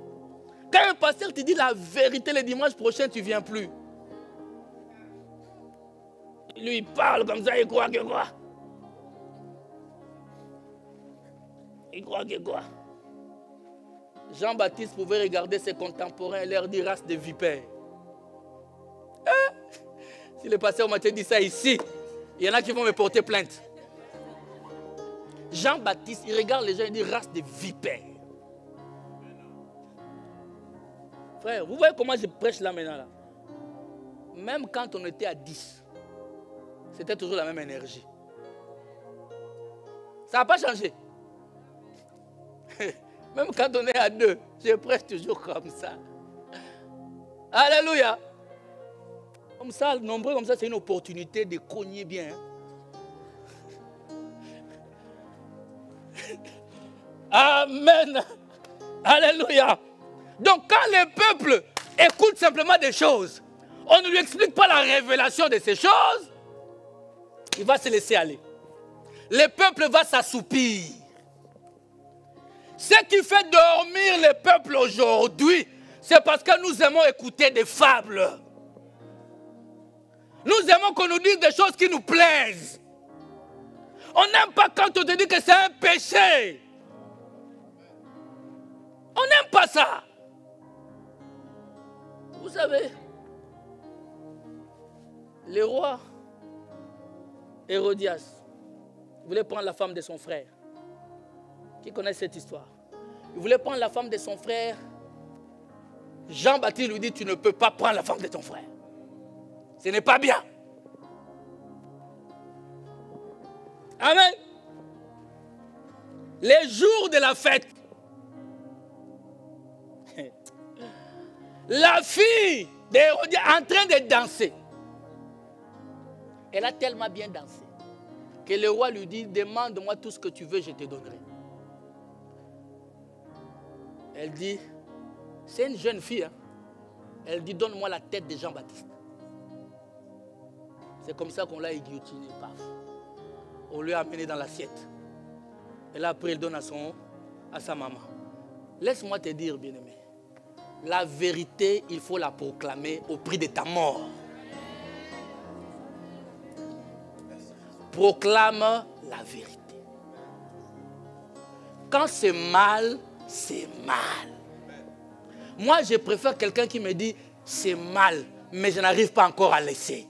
Speaker 1: Quand un pasteur te dit la vérité le dimanche prochain, tu ne viens plus. Lui, il parle comme ça, il croit que quoi? Il croit que quoi? Jean-Baptiste pouvait regarder ses contemporains et leur dire race de vipères. Si le pasteur Mathieu dit ça ici, il y en a qui vont me porter plainte. Jean-Baptiste, il regarde les gens et dit race de vipères. Frère, vous voyez comment je prêche là maintenant là? Même quand on était à 10, c'était toujours la même énergie. Ça n'a pas changé. Même quand on est à 2, je prêche toujours comme ça. Alléluia. Comme ça, nombreux comme ça, c'est une opportunité de cogner bien. Amen. Alléluia. Donc quand le peuple écoute simplement des choses, on ne lui explique pas la révélation de ces choses, il va se laisser aller. Le peuple va s'assoupir. Ce qui fait dormir le peuple aujourd'hui, c'est parce que nous aimons écouter des fables. Nous aimons qu'on nous dise des choses qui nous plaisent. On n'aime pas quand on te dit que c'est un péché. On n'aime pas ça. Vous savez, le roi Hérodias voulait prendre la femme de son frère. Qui connaît cette histoire? Il voulait prendre la femme de son frère. Jean-Baptiste lui dit, tu ne peux pas prendre la femme de ton frère. Ce n'est pas bien. Amen. Les jours de la fête, la fille d'Hérodias est en train de danser. Elle a tellement bien dansé que le roi lui dit, demande-moi tout ce que tu veux, je te donnerai. Elle dit, c'est une jeune fille. Hein? Elle dit, donne-moi la tête de Jean-Baptiste. C'est comme ça qu'on l'a guillotiné. Paf. On lui a amené dans l'assiette. Et là, après, elle donne à sa maman. Laisse-moi te dire, bien-aimé, la vérité, il faut la proclamer au prix de ta mort. Proclame la vérité. Quand c'est mal, c'est mal. Moi, je préfère quelqu'un qui me dit c'est mal, mais je n'arrive pas encore à laisser.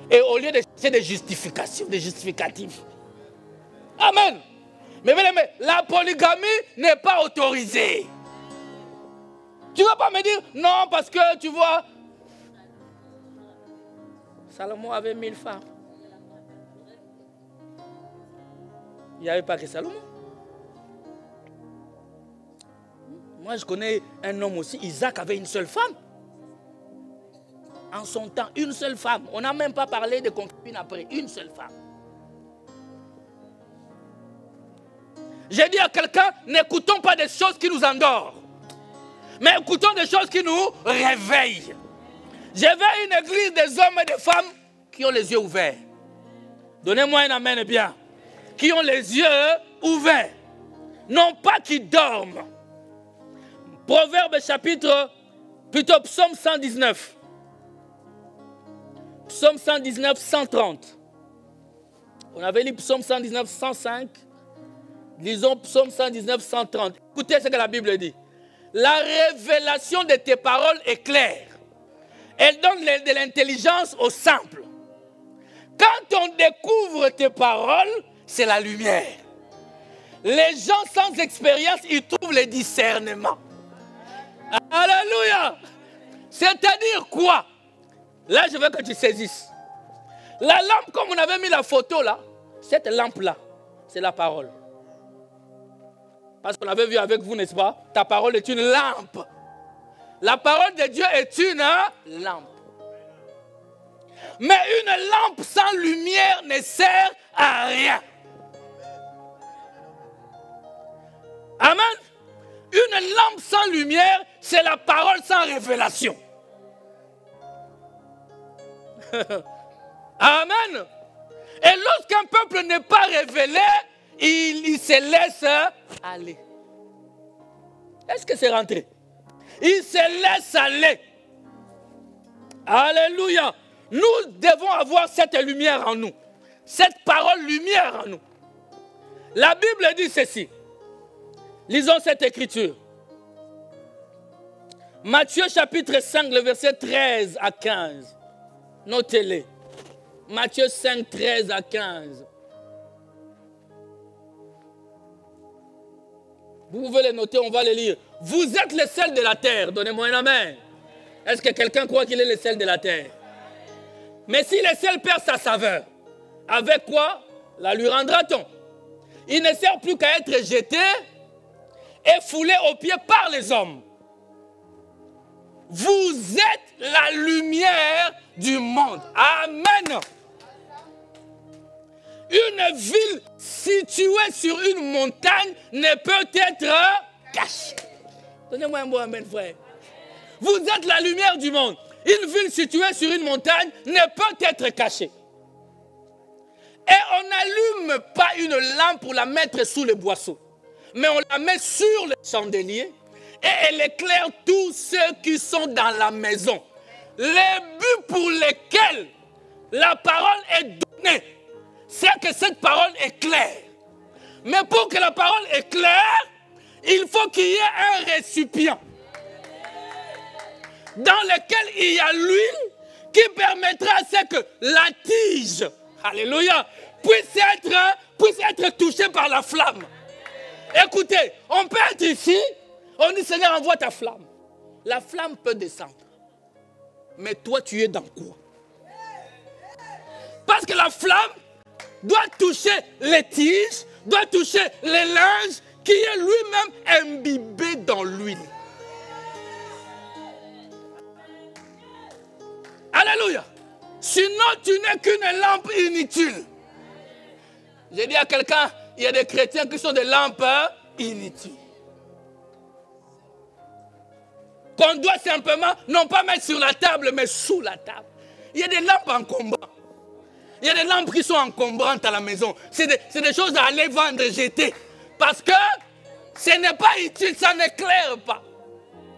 Speaker 1: Et au lieu de chercher des justifications, des justificatifs. Amen. Mais la polygamie n'est pas autorisée. Tu ne vas pas me dire non parce que tu vois, Salomon avait 1000 femmes. Il n'y avait pas que Salomon. Moi, je connais un homme aussi, Isaac avait une seule femme. En son temps, une seule femme. On n'a même pas parlé de concubine après, une seule femme. J'ai dit à quelqu'un, n'écoutons pas des choses qui nous endorment, mais écoutons des choses qui nous réveillent. Je vais à une église des hommes et des femmes qui ont les yeux ouverts. Donnez-moi un amen bien. Qui ont les yeux ouverts. Non pas qui dorment. Proverbe chapitre, plutôt psaume 119. Psaume 119, 130. On avait lu psaume 119, 105. Lisons psaume 119, 130. Écoutez ce que la Bible dit. La révélation de tes paroles est claire. Elle donne de l'intelligence aux simples. Quand on découvre tes paroles, c'est la lumière. Les gens sans expérience, ils trouvent le discernement. Alléluia. C'est-à-dire quoi? Là, je veux que tu saisisses. La lampe, comme on avait mis la photo là, cette lampe-là, c'est la parole. Parce qu'on avait vu avec vous, n'est-ce pas? Ta parole est une lampe. La parole de Dieu est une lampe. Mais une lampe sans lumière ne sert à rien. Amen. Une lampe sans lumière, c'est la parole sans révélation. Amen. Et lorsqu'un peuple n'est pas révélé, il se laisse aller. Est-ce que c'est rentré? Il se laisse aller. Alléluia. Nous devons avoir cette lumière en nous. Cette parole lumière en nous. La Bible dit ceci. Lisons cette écriture. Matthieu chapitre 5, le verset 13 à 15. Notez-les. Matthieu 5, 13 à 15. Vous pouvez les noter, on va les lire. Vous êtes le sel de la terre. Donnez-moi un amen. Est-ce que quelqu'un croit qu'il est le sel de la terre? Mais si le sel perd sa saveur, avec quoi la lui rendra-t-on? Il ne sert plus qu'à être jeté et foulé aux pieds par les hommes. Vous êtes la lumière du monde. Amen. Une ville située sur une montagne ne peut être cachée. Donnez-moi un mot amen, frère. Vous êtes la lumière du monde. Une ville située sur une montagne ne peut être cachée. Et on n'allume pas une lampe pour la mettre sous le boisseau, mais on la met sur le chandelier et elle éclaire tous ceux qui sont dans la maison. Les buts pour lesquels la parole est donnée, c'est que cette parole est claire. Mais pour que la parole est claire, il faut qu'il y ait un récipient dans lequel il y a l'huile qui permettra à ce que la tige, alléluia, puisse être touchée par la flamme. Écoutez, on peut être ici, on dit Seigneur, envoie ta flamme. La flamme peut descendre. Mais toi, tu es dans quoi? Parce que la flamme doit toucher les tiges, doit toucher les linges qui est lui-même imbibé dans l'huile. Alléluia. Sinon, tu n'es qu'une lampe inutile. J'ai dit à quelqu'un, il y a des chrétiens qui sont des lampes inutiles. Qu'on doit simplement, non pas mettre sur la table, mais sous la table. Il y a des lampes encombrantes. Il y a des lampes qui sont encombrantes à la maison. C'est des choses à aller vendre, jeter. Parce que ce n'est pas utile, ça n'éclaire pas.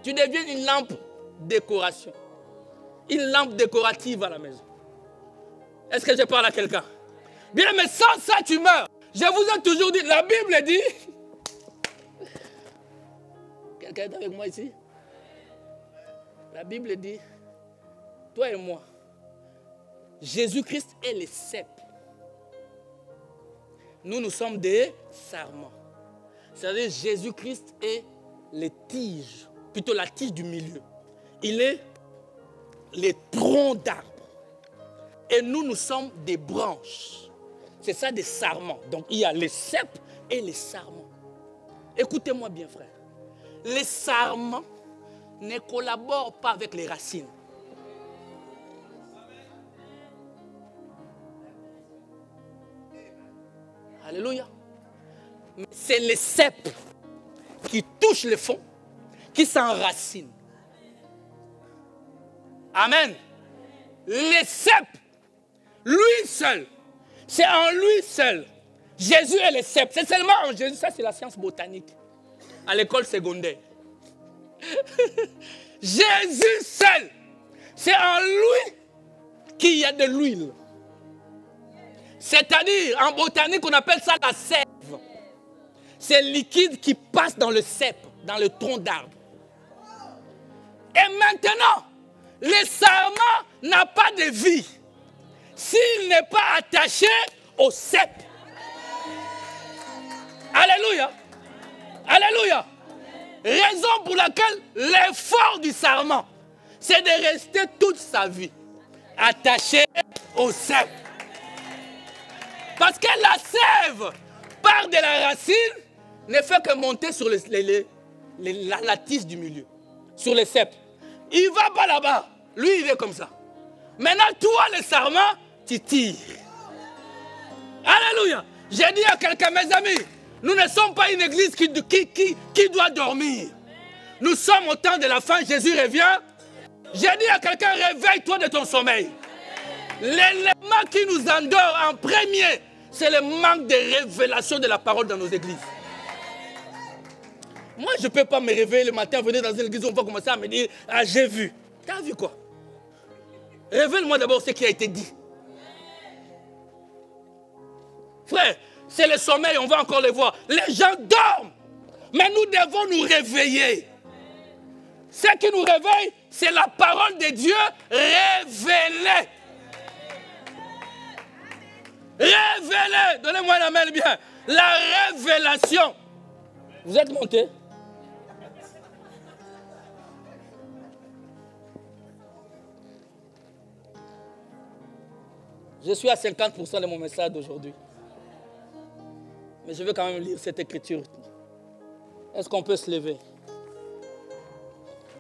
Speaker 1: Tu deviens une lampe décoration. Une lampe décorative à la maison. Est-ce que je parle à quelqu'un? Bien, mais sans ça, tu meurs. Je vous ai toujours dit, la Bible dit... Quelqu'un est avec moi ici? La Bible dit, toi et moi, Jésus-Christ est le cep. Nous sommes des sarments. C'est-à-dire Jésus-Christ est les tiges, plutôt la tige du milieu. Il est les troncs d'arbres. Et nous sommes des branches. C'est ça des sarments. Donc il y a les cèpes et les sarments. Écoutez-moi bien, frère. les sarments ne collaborent pas avec les racines. Alléluia. Mais c'est les cèpes qui touchent le fond, qui s'enracinent. Amen. Les cèpes, lui seul, c'est en lui seul. Jésus est le cèpe. C'est seulement en Jésus. Ça, c'est la science botanique. À l'école secondaire. Jésus seul. C'est en lui qu'il y a de l'huile. C'est-à-dire, en botanique, on appelle ça la sève. C'est le liquide qui passe dans le cèpe, dans le tronc d'arbre. Et maintenant, le sarment n'a pas de vie s'il n'est pas attaché au cèpe. Alléluia. Alléluia. Raison pour laquelle l'effort du sarment, c'est de rester toute sa vie attaché au cèpe. Parce que la sève part de la racine, ne fait que monter sur la tige du milieu, sur les cèpes. Il ne va pas là-bas. Lui, il est comme ça. Maintenant, toi, le sarment, tu tires. Alléluia. J'ai dit à quelqu'un, mes amis, nous ne sommes pas une église qui doit dormir. Nous sommes au temps de la fin, Jésus revient. J'ai dit à quelqu'un, réveille-toi de ton sommeil. L'élément qui nous endort en premier, c'est le manque de révélation de la parole dans nos églises. Moi, je ne peux pas me réveiller le matin, venir dans une église, on va commencer à me dire, ah, j'ai vu. T'as vu quoi? Révèle-moi d'abord ce qui a été dit. Frère, c'est le sommeil, on va encore le voir. Les gens dorment, mais nous devons nous réveiller. Ce qui nous réveille, c'est la parole de Dieu révélée. Révélée. Donnez-moi la main bien. La révélation. Vous êtes monté? Je suis à 50% de mon message d'aujourd'hui. Mais je veux quand même lire cette écriture. Est-ce qu'on peut se lever?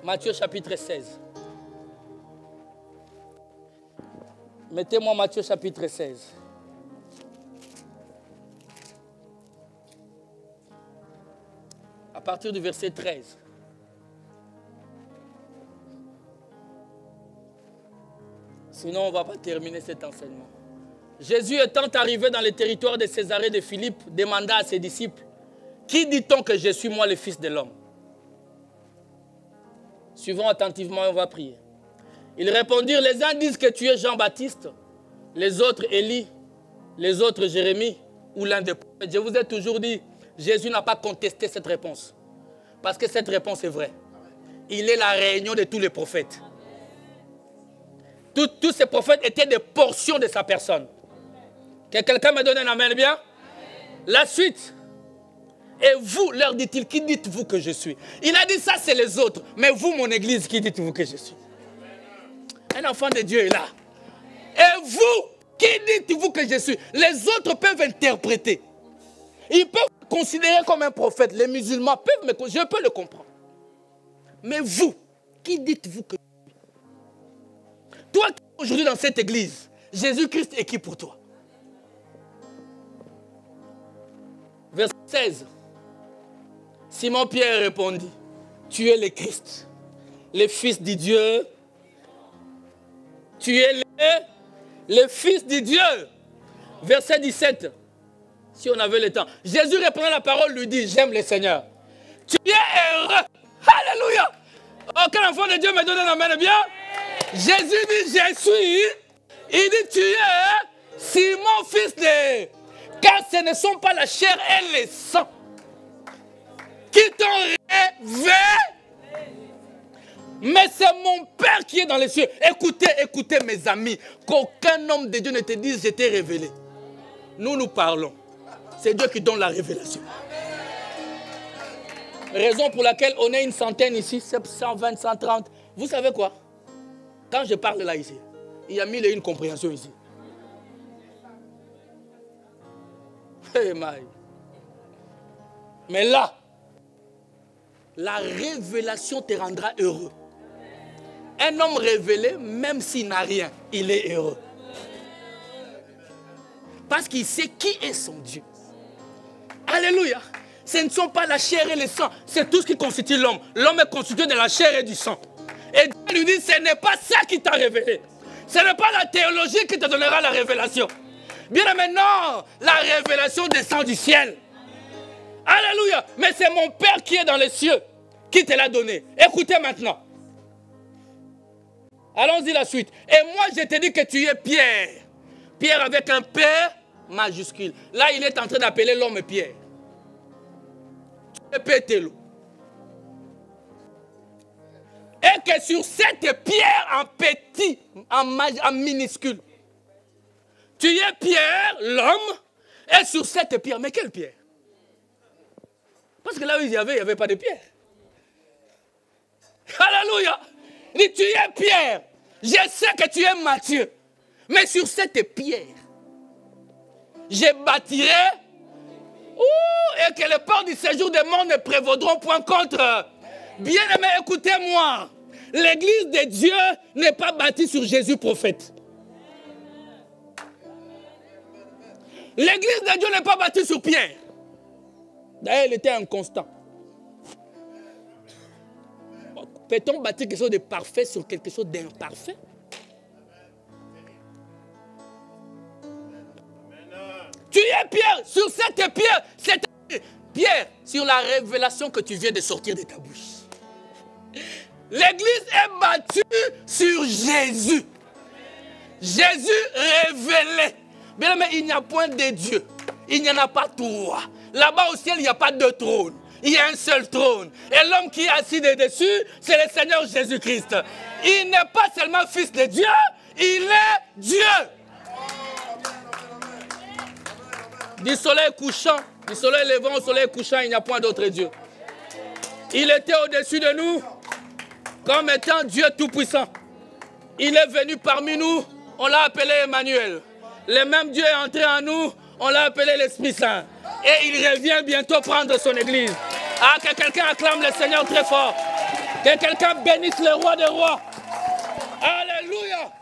Speaker 1: Matthieu chapitre 16. Mettez-moi Matthieu chapitre 16. À partir du verset 13. Sinon, on ne va pas terminer cet enseignement. Jésus étant arrivé dans le territoire de Césarée de Philippe, demanda à ses disciples, qui dit-on que je suis moi le Fils de l'homme? Suivons attentivement, on va prier. Ils répondirent, les uns disent que tu es Jean-Baptiste, les autres Élie, les autres Jérémie ou l'un des prophètes. Je vous ai toujours dit, Jésus n'a pas contesté cette réponse. Parce que cette réponse est vraie. Il est la réunion de tous les prophètes. Tous ces prophètes étaient des portions de sa personne. Que quelqu'un me donne un amen bien? Amen. La suite. Et vous, leur dit-il, qui dites-vous que je suis? Il a dit ça, c'est les autres. Mais vous, mon église, qui dites-vous que je suis? Un enfant de Dieu est là. Et vous, qui dites-vous que je suis? Les autres peuvent interpréter. Ils peuvent me considérer comme un prophète. Les musulmans peuvent me considérer. Je peux le comprendre. Mais vous, qui dites-vous que je suis? Toi, aujourd'hui dans cette église, Jésus-Christ est qui pour toi? Verset 16. Simon-Pierre répondit, tu es le Christ, le Fils de Dieu. Tu es le Fils de Dieu. Verset 17. Si on avait le temps. Jésus reprenant la parole, lui dit, j'aime le Seigneur. Tu es heureux. Alléluia. Aucun enfant de Dieu me donne un amen bien. Jésus dit, je suis. Il dit, tu es Simon, fils de... Car ce ne sont pas la chair et le sang qui t'ont révélé, mais c'est mon Père qui est dans les cieux. Écoutez, écoutez mes amis, qu'aucun homme de Dieu ne te dise, je t'ai révélé. Nous parlons. C'est Dieu qui donne la révélation. Raison pour laquelle on est une centaine ici, 120, 130. Vous savez quoi? Quand je parle là ici, il y a mille et une compréhensions ici. Hey, my. Mais là, la révélation te rendra heureux. Un homme révélé, même s'il n'a rien, il est heureux. Parce qu'il sait qui est son Dieu. Alléluia. Ce ne sont pas la chair et le sang, c'est tout ce qui constitue l'homme. L'homme est constitué de la chair et du sang. Et Dieu lui dit, ce n'est pas ça qui t'a révélé. Ce n'est pas la théologie qui te donnera la révélation. Bien maintenant, la révélation descend du ciel. Alléluia. Mais c'est mon Père qui est dans les cieux qui te l'a donné. Écoutez maintenant. Allons-y la suite. Et moi, je te dis que tu es Pierre. Pierre avec un P majuscule. Là, il est en train d'appeler l'homme Pierre. Tu es Pételo. Et que sur cette pierre en petit, en minuscule, tu es Pierre, l'homme, et sur cette pierre. Mais quelle pierre? Parce que là où il n'y avait pas de pierre. Alléluia. Il dit, tu es Pierre. Je sais que tu es Matthieu. Mais sur cette pierre, je bâtirai. Et que les portes du séjour des morts ne prévaudront point contre. Bien-aimé, écoutez-moi. L'église de Dieu n'est pas bâtie sur Jésus prophète. L'église de Dieu n'est pas bâtie sur Pierre. D'ailleurs, il était inconstant. Peut-on bâtir quelque chose de parfait sur quelque chose d'imparfait? Tu es Pierre, sur cette pierre, c'est Pierre, sur la révélation que tu viens de sortir de ta bouche. L'église est bâtie sur Jésus. Jésus révélé. Bien aimé, il n'y a point de Dieu. Il n'y en a pas trois. Là-bas au ciel, il n'y a pas deux trônes. Il y a un seul trône. Et l'homme qui est assis dessus, c'est le Seigneur Jésus-Christ. Il n'est pas seulement fils de Dieu, il est Dieu. Du soleil couchant, du soleil levant au soleil couchant, il n'y a point d'autre Dieu. Il était au-dessus de nous comme étant Dieu tout-puissant. Il est venu parmi nous, on l'a appelé Emmanuel. Le même Dieu est entré en nous, on l'a appelé l'Esprit Saint. Et il revient bientôt prendre son église. Ah, que quelqu'un acclame le Seigneur très fort. Que quelqu'un bénisse le roi des rois. Alléluia.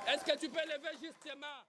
Speaker 1: Est-ce que tu peux lever juste tes mains?